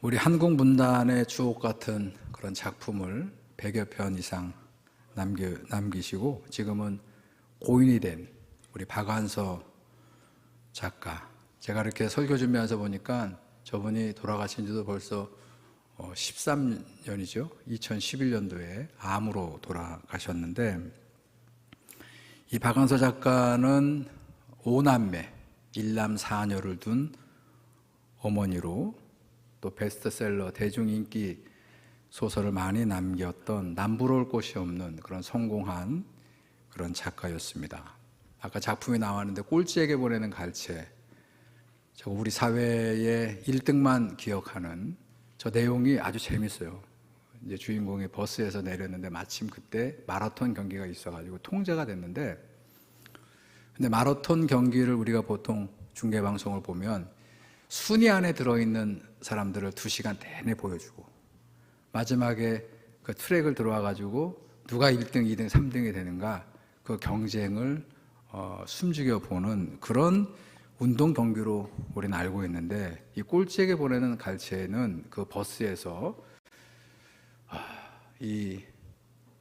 우리 한국 문단의 주옥 같은 그런 작품을 100여 편 이상 남기시고 지금은 고인이 된 우리 박완서 작가, 제가 이렇게 설교 준비하면서 보니까 저분이 돌아가신 지도 벌써 13년이죠. 2011년도에 암으로 돌아가셨는데, 이 박완서 작가는 5남매 1남 4녀를 둔 어머니로 또 베스트셀러 대중인기 소설을 많이 남겼던 남부러울 곳이 없는 그런 성공한 그런 작가였습니다. 아까 작품이 나왔는데 꼴찌에게 보내는 갈채, 저 우리 사회의 1등만 기억하는 저 내용이 아주 재밌어요. 이제 주인공이 버스에서 내렸는데 마침 그때 마라톤 경기가 있어가지고 통제가 됐는데, 근데 마라톤 경기를 우리가 보통 중계방송을 보면 순위 안에 들어있는 사람들을 2시간 내내 보여주고 마지막에 그 트랙을 들어와가지고 누가 1등, 2등, 3등이 되는가 그 경쟁을 숨죽여 보는 그런 운동 경기로 우리는 알고 있는데, 이 꼴찌에게 보내는 갈채는 그 버스에서 이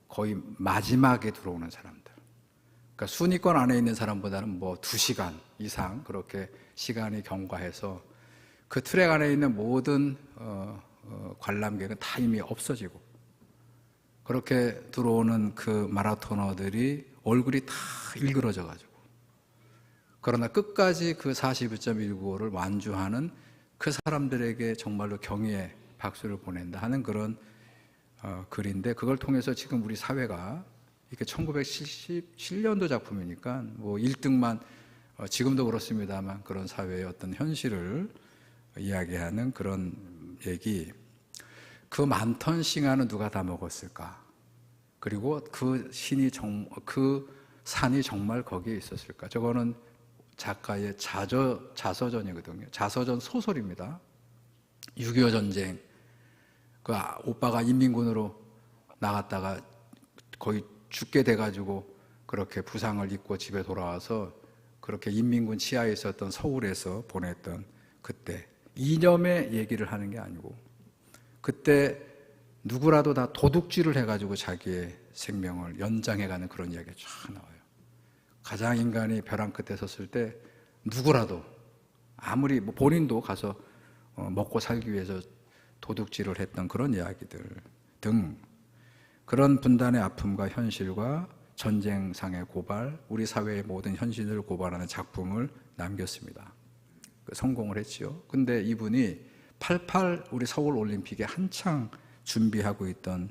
거의 마지막에 들어오는 사람들, 그러니까 순위권 안에 있는 사람보다는 뭐 2시간 이상 그렇게 시간이 경과해서 그 트랙 안에 있는 모든 관람객은 다 이미 없어지고, 그렇게 들어오는 그 마라토너들이 얼굴이 다 일그러져 가지고, 그러나 끝까지 그 42.195를 완주하는 그 사람들에게 정말로 경의의 박수를 보낸다 하는 그런 글인데, 그걸 통해서 지금 우리 사회가 이렇게 1977년도 작품이니까 뭐 1등만 지금도 그렇습니다만 그런 사회의 어떤 현실을 이야기하는 그런 얘기. 그 많던 싱아는 누가 다 먹었을까? 그리고 그 산이 정말 거기에 있었을까? 저거는 작가의 자서전이거든요. 자서전 소설입니다. 6.25 전쟁, 그 오빠가 인민군으로 나갔다가 거의 죽게 돼가지고 그렇게 부상을 입고 집에 돌아와서 그렇게 인민군 치하에 있었던 서울에서 보냈던 그때 이념의 얘기를 하는 게 아니고, 그때 누구라도 다 도둑질을 해가지고 자기의 생명을 연장해가는 그런 이야기가 쫙 나와요. 가장 인간이 벼랑 끝에 섰을 때 누구라도 아무리 본인도 가서 먹고 살기 위해서 도둑질을 했던 그런 이야기들 등, 그런 분단의 아픔과 현실과 전쟁상의 고발, 우리 사회의 모든 현실을 고발하는 작품을 남겼습니다. 성공을 했죠. 근데 이분이 88 우리 서울 올림픽에 한창 준비하고 있던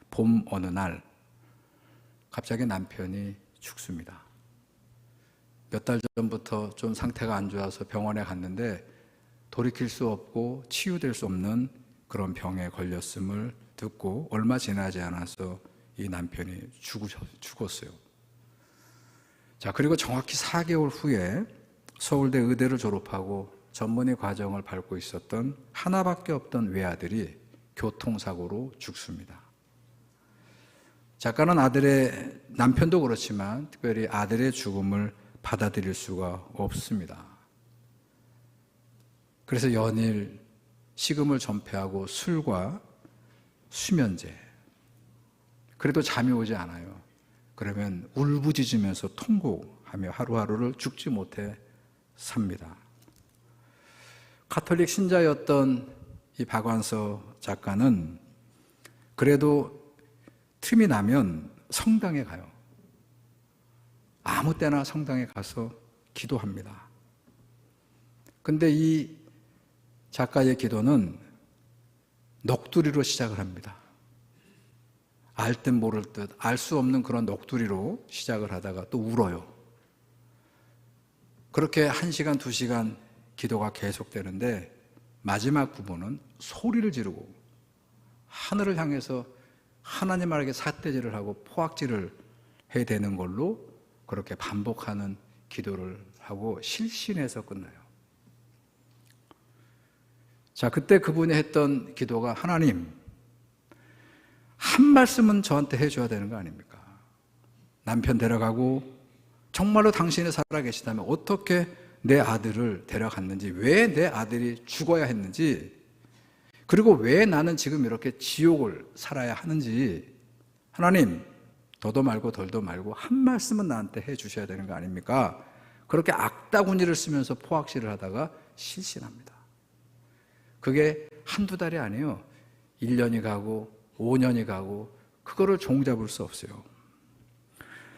봄 어느 날 갑자기 남편이 죽습니다. 몇 달 전부터 좀 상태가 안 좋아서 병원에 갔는데 돌이킬 수 없고 치유될 수 없는 그런 병에 걸렸음을 듣고 얼마 지나지 않아서 이 남편이 죽었어요. 자, 그리고 정확히 4개월 후에 서울대 의대를 졸업하고 전문의 과정을 밟고 있었던 하나밖에 없던 외아들이 교통사고로 죽습니다. 작가는 남편도 그렇지만 특별히 아들의 죽음을 받아들일 수가 없습니다. 그래서 연일 식음을 전폐하고 술과 수면제, 그래도 잠이 오지 않아요. 그러면 울부짖으면서 통곡하며 하루하루를 죽지 못해 삽니다. 가톨릭 신자였던 이 박완서 작가는 그래도 틈이 나면 성당에 가요. 아무 때나 성당에 가서 기도합니다. 근데 이 작가의 기도는 넋두리로 시작을 합니다. 알 듯 모를 듯 알 수 없는 그런 넋두리로 시작을 하다가 또 울어요. 그렇게 1시간, 2시간 기도가 계속되는데 마지막 부분은 소리를 지르고 하늘을 향해서 하나님에게 삿대질을 하고 포악질을 해야 되는 걸로 그렇게 반복하는 기도를 하고 실신해서 끝나요. 자, 그때 그분이 했던 기도가, 하나님, 한 말씀은 저한테 해줘야 되는 거 아닙니까? 남편 데려가고 정말로 당신이 살아계시다면 어떻게 내 아들을 데려갔는지, 왜 내 아들이 죽어야 했는지, 그리고 왜 나는 지금 이렇게 지옥을 살아야 하는지 하나님 더도 말고 덜도 말고 한 말씀은 나한테 해 주셔야 되는 거 아닙니까? 그렇게 악다구니를 쓰면서 포악질을 하다가 실신합니다. 그게 한두 달이 아니에요. 1년이 가고 5년이 가고 그거를 종잡을 수 없어요.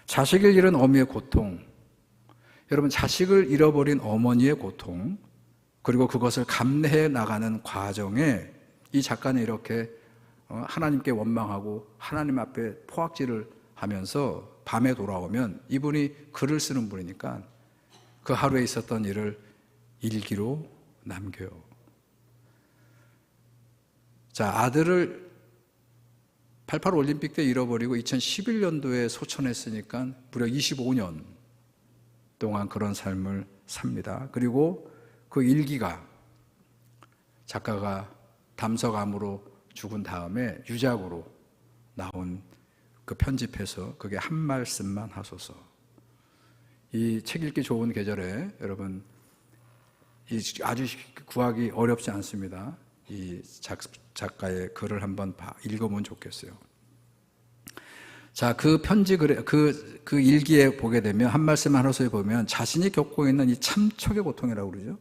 자식을 잃은 어미의 고통, 여러분 자식을 잃어버린 어머니의 고통, 그리고 그것을 감내해 나가는 과정에 이 작가는 이렇게 하나님께 원망하고 하나님 앞에 포악질을 하면서 밤에 돌아오면 이분이 글을 쓰는 분이니까 그 하루에 있었던 일을 일기로 남겨요. 자, 아들을 88 올림픽 때 잃어버리고 2011년도에 소천했으니까 무려 25년 동안 그런 삶을 삽니다. 그리고 그 일기가 작가가 담석암으로 죽은 다음에 유작으로 나온 그 편집해서 그게 한 말씀만 하소서. 이 책 읽기 좋은 계절에 여러분 아주 구하기 어렵지 않습니다. 이 작가의 글을 한번 읽어보면 좋겠어요. 자, 그 편지 글에 그 일기에 보게 되면 한 말씀 하소서에 보면 자신이 겪고 있는 이 참척의 고통이라고 그러죠.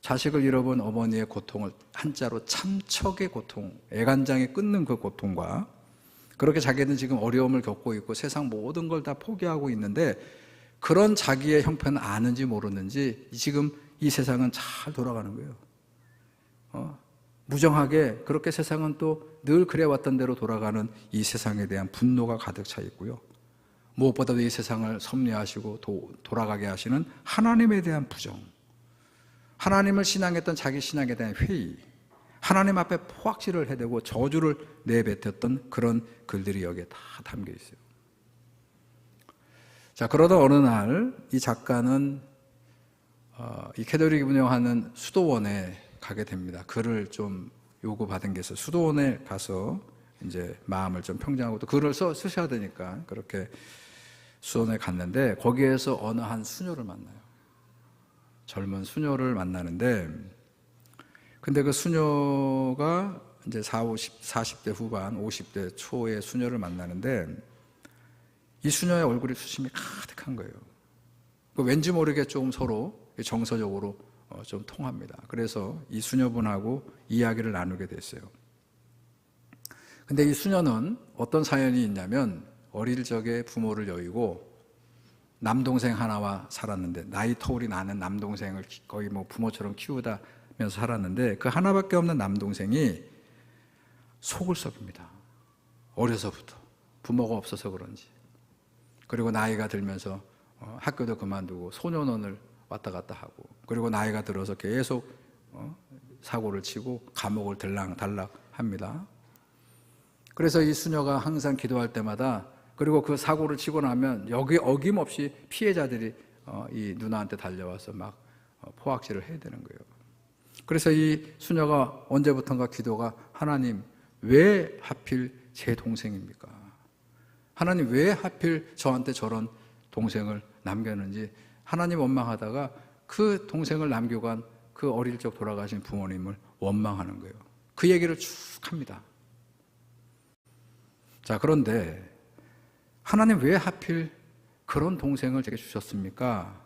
자식을 잃어본 어머니의 고통을 한자로 참척의 고통, 애간장에 끊는 그 고통과 그렇게 자기는 지금 어려움을 겪고 있고 세상 모든 걸 다 포기하고 있는데 그런 자기의 형편은 아는지 모르는지 지금 이 세상은 잘 돌아가는 거예요. 무정하게 그렇게 세상은 또 늘 그래왔던 대로 돌아가는 이 세상에 대한 분노가 가득 차 있고요. 무엇보다도 이 세상을 섭리하시고 돌아가게 하시는 하나님에 대한 부정, 하나님을 신앙했던 자기 신앙에 대한 회의, 하나님 앞에 포악질을 해대고 저주를 내뱉었던 그런 글들이 여기에 다 담겨 있어요. 자, 그러다 어느 날 이 작가는 이 캐톨릭이 운영하는 수도원에 가게 됩니다. 글을 좀 요구받은 게 있어서 수도원에 가서 이제 마음을 좀 평정하고 또 글을 쓰셔야 되니까 그렇게 수도원에 갔는데 거기에서 어느 한 수녀를 만나요. 젊은 수녀를 만나는데 근데 그 수녀가 이제 40대 후반, 50대 초의 수녀를 만나는데 이 수녀의 얼굴이 수심이 가득한 거예요. 왠지 모르게 좀 서로 정서적으로 좀 통합니다. 그래서 이 수녀분하고 이야기를 나누게 됐어요. 근데 이 수녀는 어떤 사연이 있냐면 어릴 적에 부모를 여의고 남동생 하나와 살았는데 나이 터울이 나는 남동생을 거의 뭐 부모처럼 키우다면서 살았는데 그 하나밖에 없는 남동생이 속을 썩입니다. 어려서부터 부모가 없어서 그런지. 그리고 나이가 들면서 학교도 그만두고 소년원을 왔다 갔다 하고 그리고 나이가 들어서 계속 사고를 치고 감옥을 들락달락 합니다. 그래서 이 수녀가 항상 기도할 때마다 그리고 그 사고를 치고 나면 여기 어김없이 피해자들이 이 누나한테 달려와서 막 포악질을 해야 되는 거예요. 그래서 이 수녀가 언제부턴가 기도가 하나님 왜 하필 제 동생입니까? 하나님 왜 하필 저한테 저런 동생을 남겼는지 하나님 원망하다가 그 동생을 남기고 간 그 어릴 적 돌아가신 부모님을 원망하는 거예요. 그 얘기를 쭉 합니다. 자, 그런데 하나님 왜 하필 그런 동생을 제게 주셨습니까?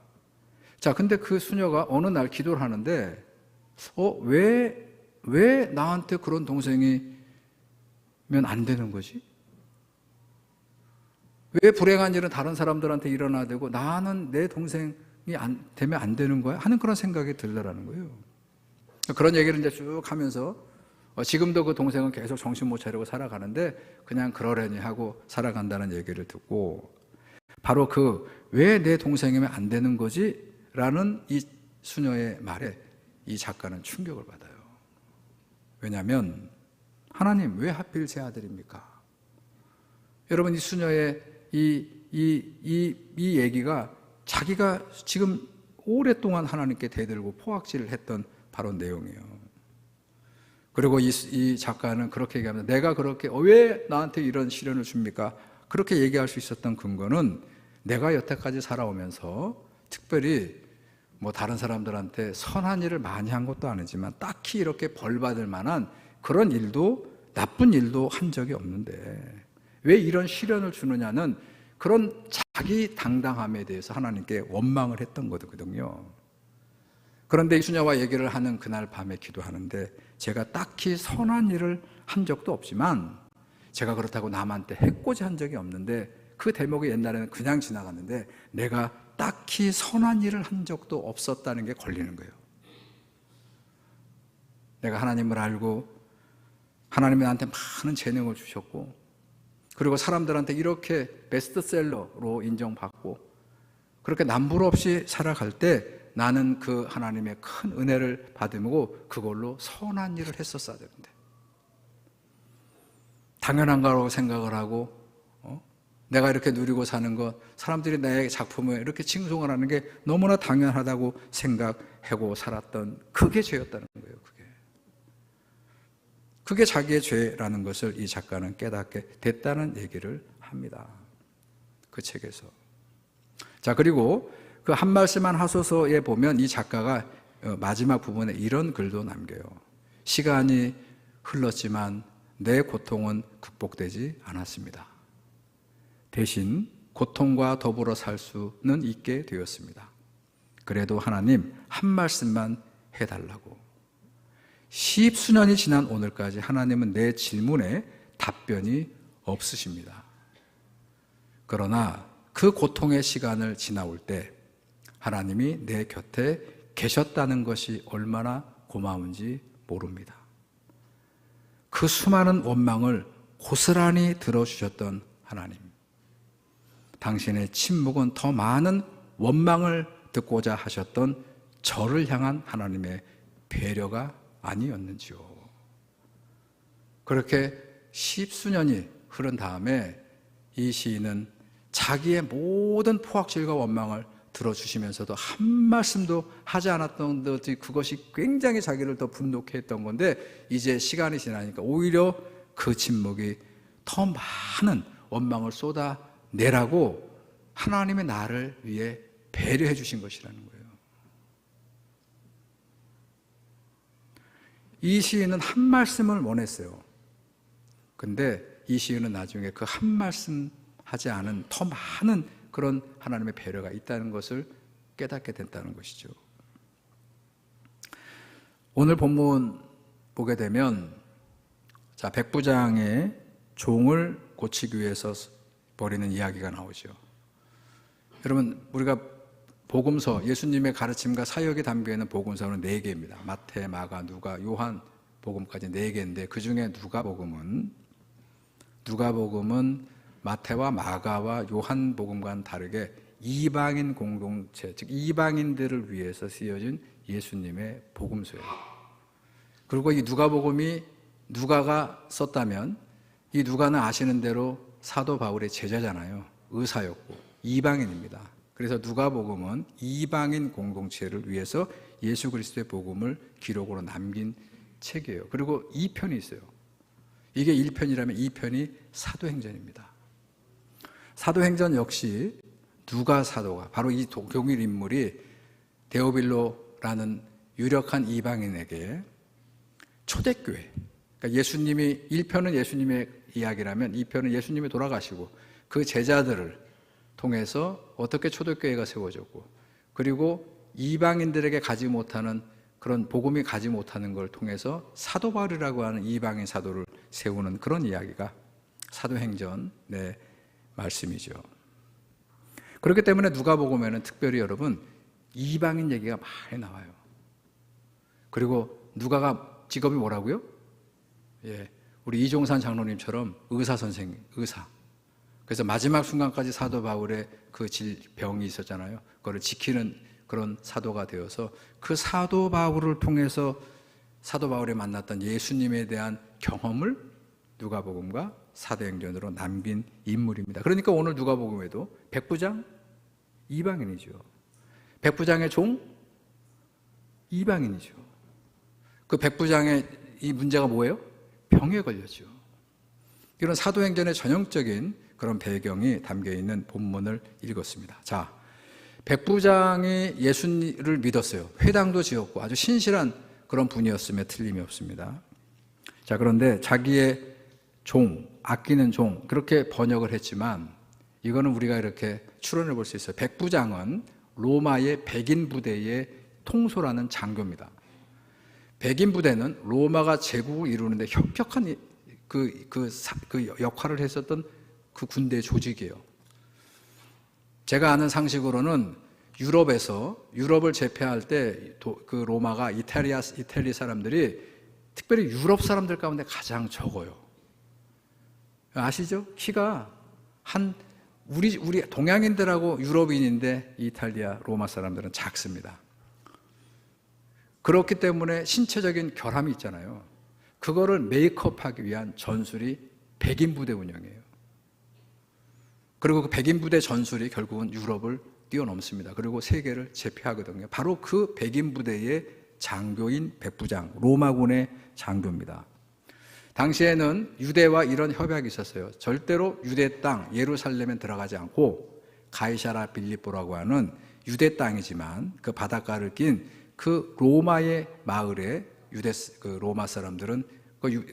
자, 근데 그 수녀가 어느 날 기도를 하는데 왜 나한테 그런 동생이면 안 되는 거지? 왜 불행한 일은 다른 사람들한테 일어나야 되고 나는 내 동생이 되면 안 되는 거야? 하는 그런 생각이 들더라는 거예요. 그런 얘기를 이제 쭉 하면서 지금도 그 동생은 계속 정신 못 차리고 살아가는데 그냥 그러려니 하고 살아간다는 얘기를 듣고 바로 그 왜 내 동생이면 안 되는 거지? 라는 이 수녀의 말에 이 작가는 충격을 받아요. 왜냐하면 하나님 왜 하필 제 아들입니까? 여러분 이 수녀의 이 얘기가 자기가 지금 오랫동안 하나님께 대들고 포악질을 했던 바로 내용이에요. 그리고 이 작가는 그렇게 얘기합니다. 내가 그렇게 왜 나한테 이런 시련을 줍니까? 그렇게 얘기할 수 있었던 근거는 내가 여태까지 살아오면서 특별히 뭐 다른 사람들한테 선한 일을 많이 한 것도 아니지만 딱히 이렇게 벌 받을 만한 그런 일도 나쁜 일도 한 적이 없는데 왜 이런 시련을 주느냐는 그런 자기 당당함에 대해서 하나님께 원망을 했던 거거든요. 그런데 수녀와 얘기를 하는 그날 밤에 기도하는데 제가 딱히 선한 일을 한 적도 없지만 제가 그렇다고 남한테 해코지 한 적이 없는데 그 대목이 옛날에는 그냥 지나갔는데 내가 딱히 선한 일을 한 적도 없었다는 게 걸리는 거예요. 내가 하나님을 알고 하나님이 나한테 많은 재능을 주셨고 그리고 사람들한테 이렇게 베스트셀러로 인정받고 그렇게 남부로 없이 살아갈 때 나는 그 하나님의 큰 은혜를 받으고 그걸로 선한 일을 했었어야 되는데 당연한 거라고 생각을 하고 내가 이렇게 누리고 사는 것 사람들이 나의 작품을 이렇게 칭송을 하는 게 너무나 당연하다고 생각하고 살았던 그게 죄였다는 거예요. 그게 자기의 죄라는 것을 이 작가는 깨닫게 됐다는 얘기를 합니다. 그 책에서. 자, 그리고 그 한 말씀만 하소서에 보면 이 작가가 마지막 부분에 이런 글도 남겨요. 시간이 흘렀지만 내 고통은 극복되지 않았습니다. 대신 고통과 더불어 살 수는 있게 되었습니다. 그래도 하나님 한 말씀만 해달라고. 십수년이 지난 오늘까지 하나님은 내 질문에 답변이 없으십니다. 그러나 그 고통의 시간을 지나올 때 하나님이 내 곁에 계셨다는 것이 얼마나 고마운지 모릅니다. 그 수많은 원망을 고스란히 들어주셨던 하나님, 당신의 침묵은 더 많은 원망을 듣고자 하셨던 저를 향한 하나님의 배려가 아니었는지요. 그렇게 십수년이 흐른 다음에 이 시인은 자기의 모든 포악질과 원망을 들어주시면서도 한 말씀도 하지 않았던 듯이 그것이 굉장히 자기를 더 분노케 했던 건데 이제 시간이 지나니까 오히려 그 침묵이 더 많은 원망을 쏟아내라고 하나님의 나를 위해 배려해 주신 것이라는 거예요. 이 시인은 한 말씀을 원했어요. 근데 이 시인은 나중에 그 한 말씀 하지 않은 더 많은 그런 하나님의 배려가 있다는 것을 깨닫게 됐다는 것이죠. 오늘 본문 보게 되면 자, 백부장의 종을 고치기 위해서 벌이는 이야기가 나오죠. 여러분, 우리가 복음서, 예수님의 가르침과 사역이 담겨있는 복음서는 4개입니다. 마태, 마가, 누가, 요한 복음까지 4개인데 그 중에 누가복음은 마태와 마가와 요한 복음과는 다르게 이방인 공동체, 즉 이방인들을 위해서 쓰여진 예수님의 복음서예요. 그리고 이 누가복음이 누가가 썼다면 이 누가는 아시는 대로 사도 바울의 제자잖아요. 의사였고 이방인입니다. 그래서 누가복음은 이방인 공동체를 위해서 예수 그리스도의 복음을 기록으로 남긴 책이에요. 그리고 2편이 있어요. 이게 1편이라면 2편이 사도행전입니다. 사도행전 역시 누가 사도가 바로 이 동일 인물이 데오빌로라는 유력한 이방인에게 초대교회, 그러니까 예수님이 1편은 예수님의 이야기라면 2편은 예수님이 돌아가시고 그 제자들을 통해서 어떻게 초대교회가 세워졌고 그리고 이방인들에게 가지 못하는 그런 복음이 가지 못하는 걸 통해서 사도 바울이라고 하는 이방인 사도를 세우는 그런 이야기가 사도행전의 말씀이죠. 그렇기 때문에 누가복음에는 특별히 여러분 이방인 얘기가 많이 나와요. 그리고 누가가 직업이 뭐라고요? 예, 우리 이종산 장로님처럼 의사 선생님, 의사. 그래서 마지막 순간까지 사도 바울의 그 질병이 있었잖아요. 그걸 지키는 그런 사도가 되어서 그 사도 바울을 통해서 사도 바울이 만났던 예수님에 대한 경험을 누가복음과 사도행전으로 남긴 인물입니다. 그러니까 오늘 누가복음에도 백부장 이방인이죠. 백부장의 종 이방인이죠. 그 백부장의 이 문제가 뭐예요? 병에 걸렸죠. 이런 사도행전의 전형적인 그런 배경이 담겨있는 본문을 읽었습니다. 자, 백부장이 예수를 믿었어요. 회당도 지었고 아주 신실한 그런 분이었음에 틀림이 없습니다. 자, 그런데 자기의 종, 아끼는 종, 그렇게 번역을 했지만 이거는 우리가 이렇게 추론해 볼 수 있어요. 백부장은 로마의 백인 부대의 통솔하는 장교입니다. 백인 부대는 로마가 제국을 이루는데 혁혁한 그 역할을 했었던 그 군대 조직이에요. 제가 아는 상식으로는 유럽을 제패할 때 그 로마가 이탈리 사람들이 특별히 유럽 사람들 가운데 가장 적어요. 아시죠? 키가 우리 동양인들하고 유럽인인데 이탈리아 로마 사람들은 작습니다. 그렇기 때문에 신체적인 결함이 있잖아요. 그거를 메이크업하기 위한 전술이 백인 부대 운영이에요. 그리고 그 백인 부대 전술이 결국은 유럽을 뛰어넘습니다. 그리고 세계를 제패하거든요. 바로 그 백인 부대의 장교인 백부장, 로마군의 장교입니다. 당시에는 유대와 이런 협약이 있었어요. 절대로 유대 땅 예루살렘에 들어가지 않고 가이사라 빌립보라고 하는 유대 땅이지만 그 바닷가를 낀 그 로마의 마을에 그 로마 사람들은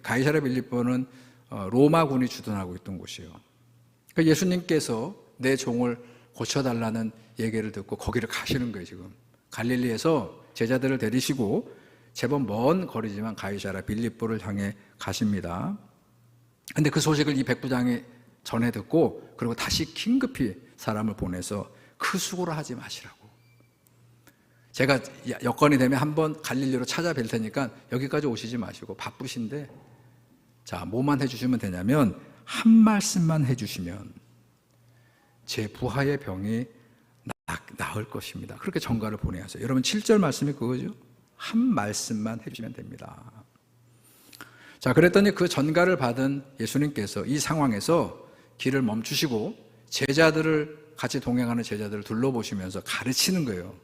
가이사라 빌립보는 로마군이 주둔하고 있던 곳이에요. 예수님께서 내 종을 고쳐달라는 얘기를 듣고 거기를 가시는 거예요. 지금 갈릴리에서 제자들을 데리시고 제법 먼 거리지만 가이사라 빌립보를 향해 가십니다. 근데 그 소식을 이 백부장이 전해 듣고 그리고 다시 긴급히 사람을 보내서 그 수고를 하지 마시라고. 제가 여건이 되면 한번 갈릴리로 찾아뵐 테니까 여기까지 오시지 마시고 바쁘신데 자, 뭐만 해주시면 되냐면 한 말씀만 해주시면 제 부하의 병이 나을 것입니다. 그렇게 전가를 보내야죠. 여러분 7절 말씀이 그거죠. 한 말씀만 해주시면 됩니다. 자, 그랬더니 그 전가를 받은 예수님께서 이 상황에서 길을 멈추시고 제자들을 같이 동행하는 제자들을 둘러보시면서 가르치는 거예요.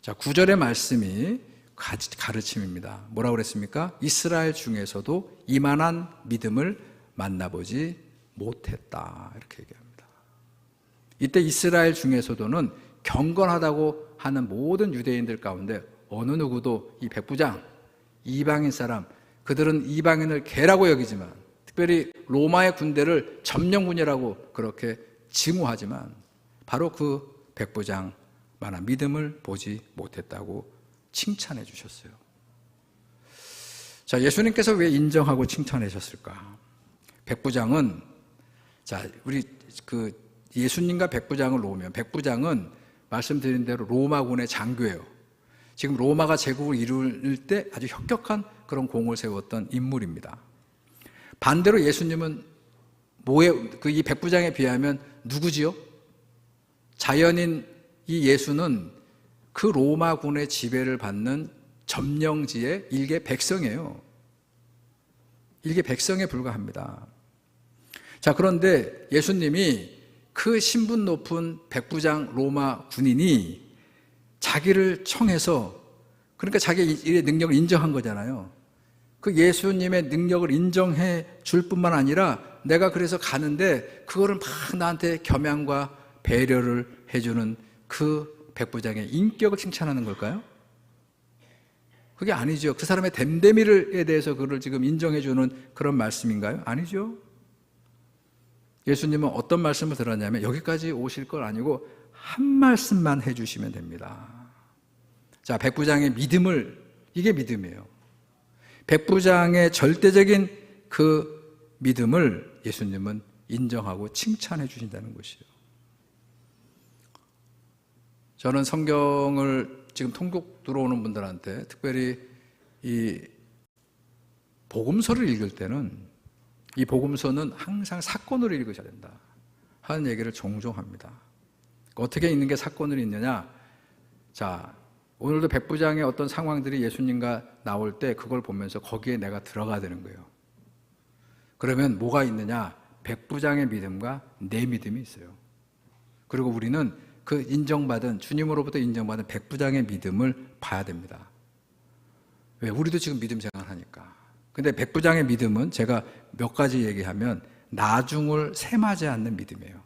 자, 9절의 말씀이 가르침입니다. 뭐라고 그랬습니까? 이스라엘 중에서도 이만한 믿음을 만나보지 못했다. 이렇게 얘기합니다. 이때 이스라엘 중에서도는 경건하다고 하는 모든 유대인들 가운데 어느 누구도 이 백부장, 이방인 사람, 그들은 이방인을 개라고 여기지만 특별히 로마의 군대를 점령군이라고 그렇게 징후하지만 바로 그 백부장만한 믿음을 보지 못했다고 칭찬해 주셨어요. 자, 예수님께서 왜 인정하고 칭찬하셨을까? 백부장은 자, 우리 예수님과 백부장을 놓으면 백부장은 말씀드린 대로 로마군의 장교예요. 지금 로마가 제국을 이룰 때 아주 혁혁한 그런 공을 세웠던 인물입니다. 반대로 예수님은 이 백부장에 비하면 누구지요? 자연인 이 예수는 그 로마군의 지배를 받는 점령지의 일개 백성이에요. 일개 백성에 불과합니다. 자, 그런데 예수님이 그 신분 높은 백부장 로마 군인이 자기를 청해서 그러니까 자기 일의 능력을 인정한 거잖아요. 그 예수님의 능력을 인정해 줄 뿐만 아니라 내가 그래서 가는데 그거를 막 나한테 겸양과 배려를 해주는 그 백부장의 인격을 칭찬하는 걸까요? 그게 아니죠. 그 사람의 됨됨이에 대해서 그를 지금 인정해 주는 그런 말씀인가요? 아니죠. 예수님은 어떤 말씀을 들었냐면 여기까지 오실 건 아니고 한 말씀만 해주시면 됩니다. 자, 백부장의 이게 믿음이에요. 백부장의 절대적인 그 믿음을 예수님은 인정하고 칭찬해 주신다는 것이에요. 저는 성경을 지금 통독 들어오는 분들한테 특별히 이 복음서를 읽을 때는 이 복음서는 항상 사건으로 읽으셔야 된다 하는 얘기를 종종 합니다. 어떻게 읽는 게 사건을 읽느냐? 자, 오늘도 백부장의 어떤 상황들이 예수님과 나올 때 그걸 보면서 거기에 내가 들어가야 되는 거예요. 그러면 뭐가 있느냐? 백부장의 믿음과 내 믿음이 있어요. 그리고 우리는 그 주님으로부터 인정받은 백부장의 믿음을 봐야 됩니다. 왜? 우리도 지금 믿음 생활하니까. 근데 백부장의 믿음은 제가 몇 가지 얘기하면 나중을 셈하지 않는 믿음이에요.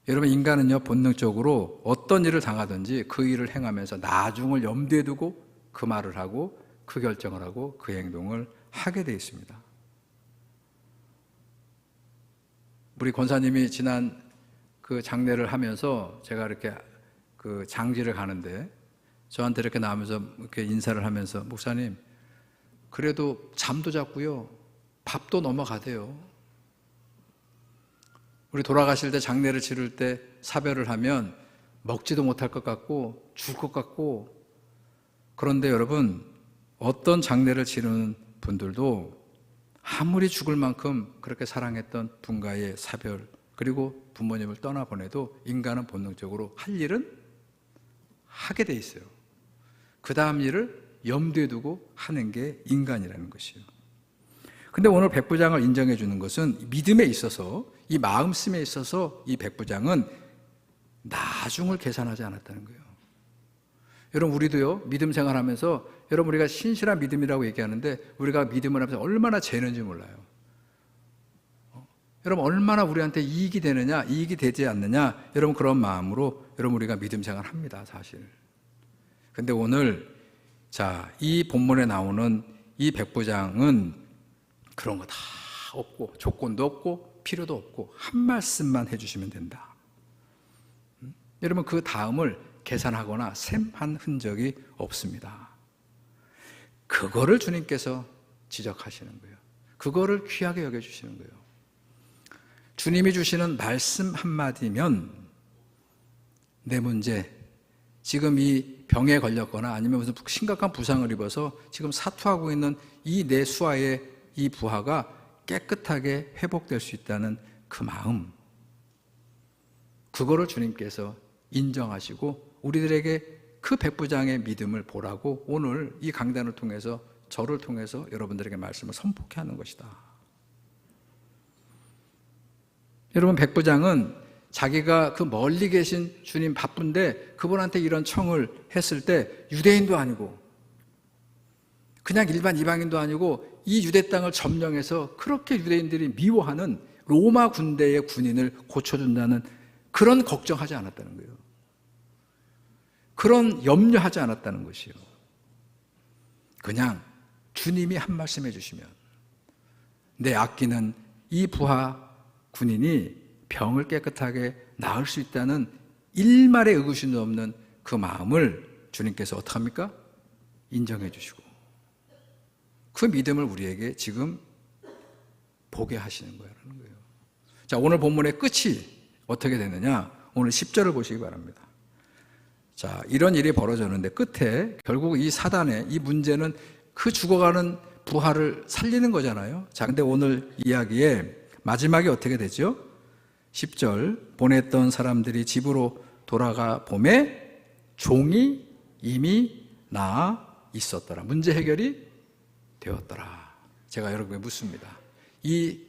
여러분, 인간은요, 본능적으로 어떤 일을 당하든지 그 일을 행하면서 나중을 염두에 두고 그 말을 하고 그 결정을 하고 그 행동을 하게 되어 있습니다. 우리 권사님이 지난 그 장례를 하면서 제가 이렇게 그 장지를 가는데 저한테 이렇게 나오면서 이렇게 인사를 하면서 목사님, 그래도 잠도 잤고요, 밥도 넘어가대요. 우리 돌아가실 때 장례를 치를 때 사별을 하면 먹지도 못할 것 같고 죽을 것 같고, 그런데 여러분, 어떤 장례를 치르는 분들도 아무리 죽을 만큼 그렇게 사랑했던 분과의 사별, 그리고 부모님을 떠나보내도 인간은 본능적으로 할 일은 하게 돼 있어요. 그 다음 일을 염두에 두고 하는 게 인간이라는 것이에요. 근데 오늘 백부장을 인정해 주는 것은 믿음에 있어서, 이 마음씀에 있어서 이 백부장은 나중을 계산하지 않았다는 거예요. 여러분, 우리도요, 믿음 생활하면서, 여러분, 우리가 신실한 믿음이라고 얘기하는데 우리가 믿음을 하면서 얼마나 재는지 몰라요. 여러분, 얼마나 우리한테 이익이 되느냐, 이익이 되지 않느냐, 여러분, 그런 마음으로 여러분, 우리가 믿음 생활 합니다, 사실. 근데 오늘, 자, 이 본문에 나오는 이 백부장은 그런 거 다 없고, 조건도 없고, 필요도 없고, 한 말씀만 해주시면 된다. 여러분, 그 다음을 계산하거나 셈한 흔적이 없습니다. 그거를 주님께서 지적하시는 거예요. 그거를 귀하게 여겨주시는 거예요. 주님이 주시는 말씀 한마디면 내 문제, 지금 이 병에 걸렸거나 아니면 무슨 심각한 부상을 입어서 지금 사투하고 있는 이 내 수하의 이 부하가 깨끗하게 회복될 수 있다는 그 마음, 그거를 주님께서 인정하시고 우리들에게 그 백부장의 믿음을 보라고 오늘 이 강단을 통해서, 저를 통해서 여러분들에게 말씀을 선포케 하는 것이다. 여러분, 백부장은 자기가 그 멀리 계신 주님 바쁜데 그분한테 이런 청을 했을 때 유대인도 아니고 그냥 일반 이방인도 아니고 이 유대 땅을 점령해서 그렇게 유대인들이 미워하는 로마 군대의 군인을 고쳐준다는 그런 걱정하지 않았다는 거예요. 그런 염려하지 않았다는 것이요. 그냥 주님이 한 말씀 해주시면 내 아끼는 이 부하 군인이 병을 깨끗하게 나을 수 있다는 일말의 의구심도 없는 그 마음을 주님께서 어떻게 합니까? 인정해 주시고 그 믿음을 우리에게 지금 보게 하시는 거예요. 자, 오늘 본문의 끝이 어떻게 되느냐? 오늘 10절을 보시기 바랍니다. 자, 이런 일이 벌어졌는데 끝에 결국 이 사단의 이 문제는 그 죽어가는 부하를 살리는 거잖아요. 자, 근데 오늘 이야기의 마지막이 어떻게 되죠? 10절, 보냈던 사람들이 집으로 돌아가 보매 종이 이미 나아 있었더라. 문제 해결이 되었더라. 제가 여러분에게 묻습니다. 이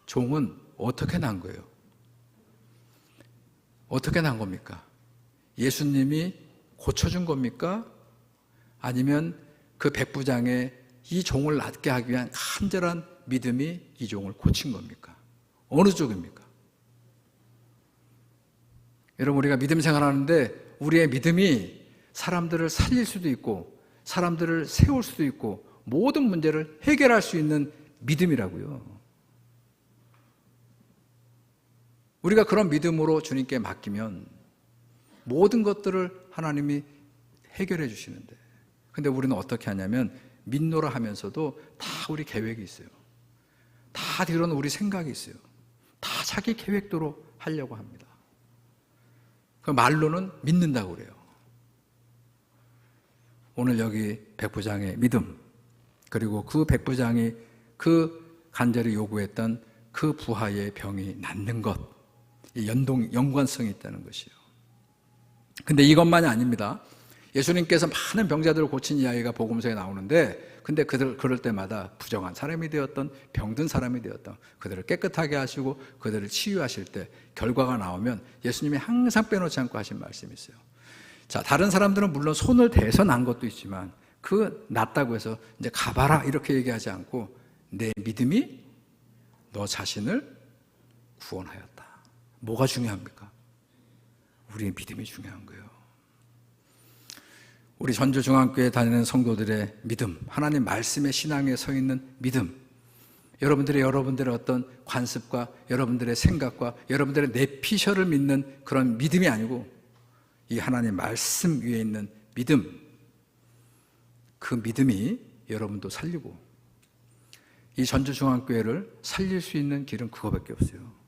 종은 어떻게 난 거예요? 어떻게 난 겁니까? 예수님이 고쳐준 겁니까? 아니면 그 백부장의 이 종을 낫게 하기 위한 간절한 믿음이 이 종을 고친 겁니까? 어느 쪽입니까? 여러분, 우리가 믿음 생활하는데 우리의 믿음이 사람들을 살릴 수도 있고 사람들을 세울 수도 있고 모든 문제를 해결할 수 있는 믿음이라고요. 우리가 그런 믿음으로 주님께 맡기면 모든 것들을 하나님이 해결해 주시는데, 근데 우리는 어떻게 하냐면 믿노라 하면서도 다 우리 계획이 있어요. 다 뒤로는 우리 생각이 있어요. 다 자기 계획대로 하려고 합니다. 그 말로는 믿는다고 그래요. 오늘 여기 백부장의 믿음, 그리고 그 백부장이 그 간절히 요구했던 그 부하의 병이 낫는 것, 이 연관성이 있다는 것이요. 근데 이것만이 아닙니다. 예수님께서 많은 병자들을 고친 이야기가 복음서에 나오는데, 근데 그럴 때마다 부정한 사람이 되었던, 병든 사람이 되었던 그들을 깨끗하게 하시고 그들을 치유하실 때 결과가 나오면 예수님이 항상 빼놓지 않고 하신 말씀이 있어요. 자, 다른 사람들은 물론 손을 대서 난 것도 있지만 그 낫다고 해서 이제 가봐라 이렇게 얘기하지 않고 내 믿음이 너 자신을 구원하였다. 뭐가 중요합니까? 우리의 믿음이 중요한 거예요. 우리 전주중앙교회 다니는 성도들의 믿음, 하나님 말씀의 신앙에 서 있는 믿음, 여러분들의 어떤 관습과 여러분들의 생각과 여러분들의 내피셜을 믿는 그런 믿음이 아니고 이 하나님 말씀 위에 있는 믿음, 그 믿음이 여러분도 살리고 이 전주중앙교회를 살릴 수 있는 길은 그거밖에 없어요.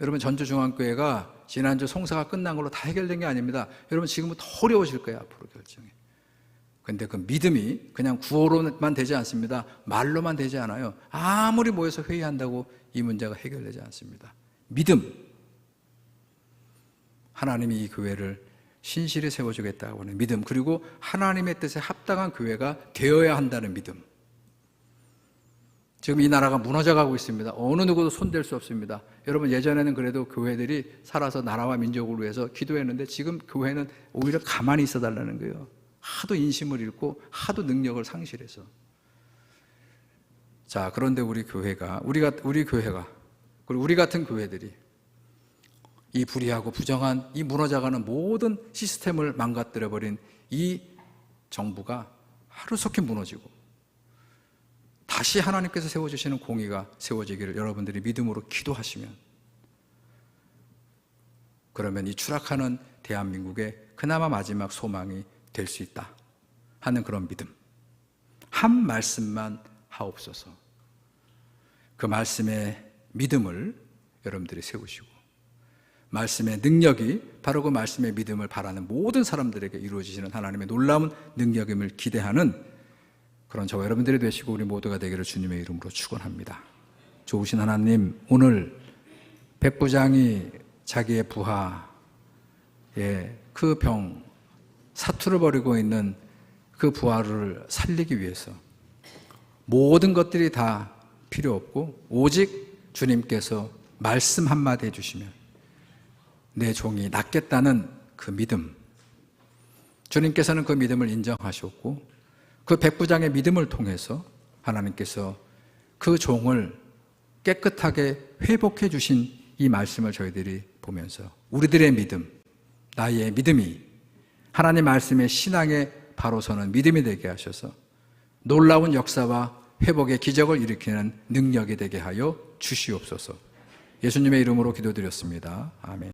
여러분, 전주중앙교회가 지난주 송사가 끝난 걸로 다 해결된 게 아닙니다. 여러분, 지금은 더 어려워질 거예요, 앞으로 결정이. 근데 그 믿음이 그냥 구호로만 되지 않습니다. 말로만 되지 않아요. 아무리 모여서 회의한다고 이 문제가 해결되지 않습니다. 믿음. 하나님이 이 교회를 신실히 세워주겠다고 하는 믿음, 그리고 하나님의 뜻에 합당한 교회가 되어야 한다는 믿음. 지금 이 나라가 무너져가고 있습니다. 어느 누구도 손댈 수 없습니다. 여러분, 예전에는 그래도 교회들이 살아서 나라와 민족을 위해서 기도했는데 지금 교회는 오히려 가만히 있어달라는 거예요. 하도 인심을 잃고 하도 능력을 상실해서. 자, 그런데 우리 교회가 그리고 우리 같은 교회들이 이 불의하고 부정한 이 무너져가는 모든 시스템을 망가뜨려버린 이 정부가 하루속히 무너지고 다시 하나님께서 세워주시는 공의가 세워지기를 여러분들이 믿음으로 기도하시면, 그러면 이 추락하는 대한민국의 그나마 마지막 소망이 될 수 있다 하는 그런 믿음. 한 말씀만 하옵소서. 그 말씀의 믿음을 여러분들이 세우시고 말씀의 능력이 바로 그 말씀의 믿음을 바라는 모든 사람들에게 이루어지시는 하나님의 놀라운 능력임을 기대하는 그런 저와 여러분들이 되시고 우리 모두가 되기를 주님의 이름으로 축원합니다. 좋으신 하나님, 오늘 백부장이 자기의 부하의 그 병, 사투를 벌이고 있는 그 부하를 살리기 위해서 모든 것들이 다 필요 없고 오직 주님께서 말씀 한마디 해주시면 내 종이 낫겠다는 그 믿음, 주님께서는 그 믿음을 인정하셨고 그 백부장의 믿음을 통해서 하나님께서 그 종을 깨끗하게 회복해 주신 이 말씀을 저희들이 보면서 우리들의 믿음, 나의 믿음이 하나님 말씀의 신앙에 바로 서는 믿음이 되게 하셔서 놀라운 역사와 회복의 기적을 일으키는 능력이 되게 하여 주시옵소서. 예수님의 이름으로 기도드렸습니다. 아멘.